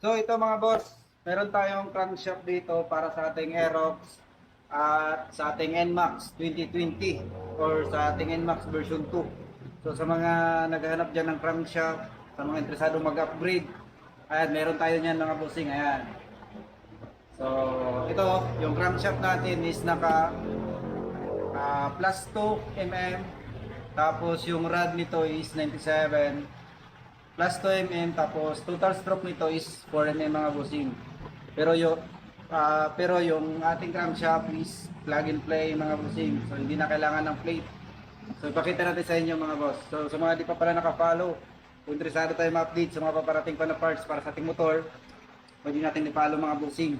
So ito mga boss, meron tayong crankshaft dito para sa ating Aerox at sa ating NMAX 2020 or sa ating NMAX version 2. So sa mga naghahanap dyan ng crankshaft, sa mga interesado mag-upgrade, ayan, meron tayo niyan mga bossing, ayan. So ito, yung crankshaft natin is naka plus 2 mm, tapos yung rod nito is 97 plus 2 mm, tapos total stroke nito is 4 mm mga bossing. Pero yung ating crankshaft is plug and play mga bossing, so hindi na kailangan ng plate. So ipakita natin sa inyo mga boss. So sa mga di pa pala naka-follow, kung interesado tayo ma-update sa mga paparating pa na parts para sa ating motor, pwede natin i-follow mga bossing.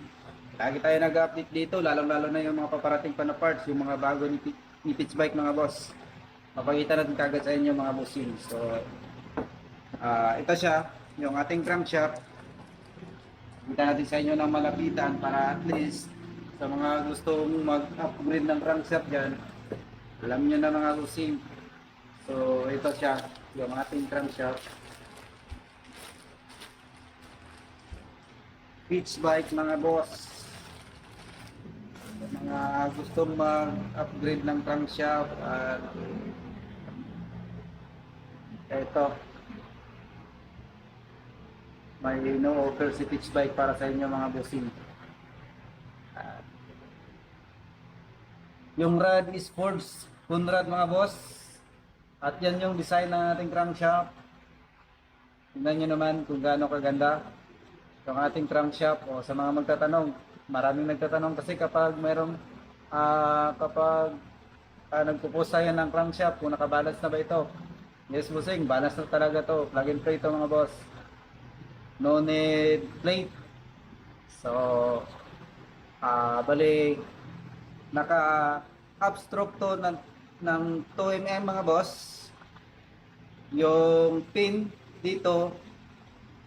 Lagi tayo nag-update dito, lalong-lalo na yung mga paparating pa na parts, yung mga bago ni Pitch Bike mga boss. Mapakita natin kagad sa inyo mga bossing. So ito siya, yung ating crankshaft. Kita natin sa inyo ng malapitan para at least sa mga gustong mag-upgrade ng crankshaft dyan, alam nyo na mga bossing. So ito siya, yung ating crankshaft. Pitch Bike mga boss. Mga gustong mag-upgrade ng crankshaft at ito, may no offer si Pitch Bike para sa inyo mga bossing. Yung rod is Ford's Conrad mga boss. At yan yung design ng ating crankshaft. Tingnan nyo naman kung gaano kaganda yung ating crankshaft. O sa mga magtatanong, maraming nagtatanong kasi kapag mayroong nagpo-post tayo ng crankshaft kung nakabalance na ba ito. Yes bossing, balance na talaga to. Plug and play to mga boss. No need plate. So bali naka upstroke to ng 2 mm mga boss. Yung pin dito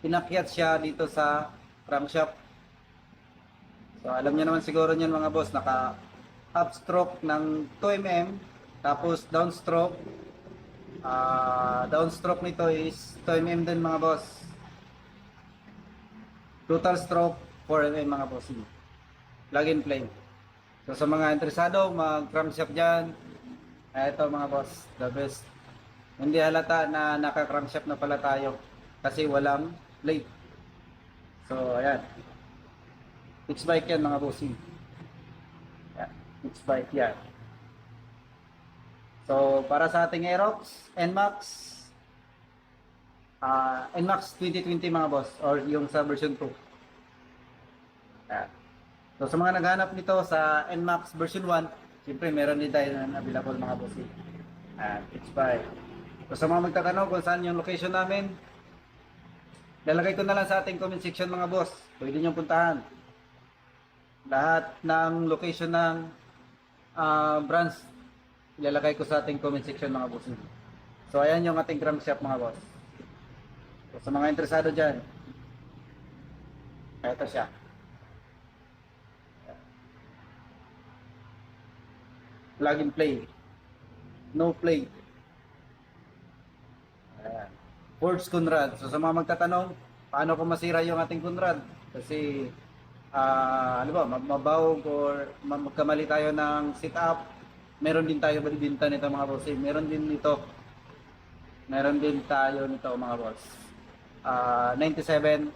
pinakyat siya dito sa crankshaft. So alam niyo naman siguro niyan mga boss, naka upstroke ng 2 mm, tapos downstroke nito is 2 mm din mga boss. Total stroke 4 mm mga boss. Plug and play. So sa mga interesado mag crankshaft dyan, ito mga boss, the best. Hindi halata na naka crankshaft na pala tayo kasi walang plate. So ayan, Pitch Bike yan mga bossing. Ayan, Pitch Bike yan. So para sa ating Aerox NMAX NMAX 2020 mga boss, or yung sa version 2. Ayan. So sa mga naghanap nito sa NMAX version 1, siyempre meron din tayo na available mga bossing. Ayan, Pitch Bike. So sa mga magtatanong kung saan yung location namin, lalagay ko na lang sa ating comment section mga boss. Pwede nyo puntahan. Lahat ng location ng branch, ilalagay ko sa ating comment section mga boss. So ayan yung ating crankshaft mga boss. So sa mga interesado dyan, ito siya. Plug and play. No plate. Ayan. Ford's Conrad. So sa mga magtatanong, paano kung masira yung ating Conrad? Kasi ano ba, mabawog or magkamali tayo ng sit-up, meron din tayo binibenta nito mga boss. Meron din tayo nito mga boss. 97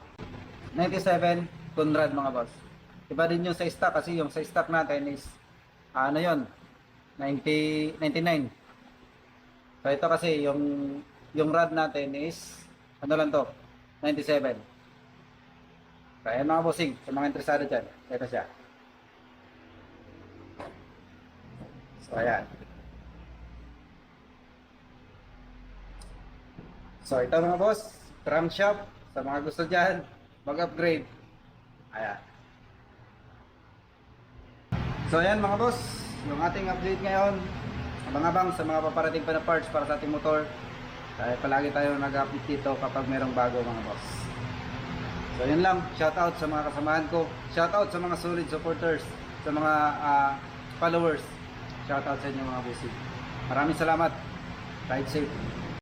Conrad mga boss. Iba din yung sa stock kasi yung sa stock natin is ano yon, 99. So ito kasi yung rod natin is ano lang to, 97. So ayan mga bossing, sa mga interesado dyan, ito siya. So ayan. So ito mga boss, crankshaft, sa mga gusto dyan mag-upgrade, ayan. So ayan mga boss, yung ating update ngayon. Abang-abang sa mga paparating pa na parts para sa ating motor. Dahil palagi tayo nag-update dito kapag merong bago mga boss. So yun lang, shoutout sa mga kasamahan ko, shoutout sa mga solid supporters, sa mga followers, shoutout sa inyo mga bossing. Maraming salamat, ride safe.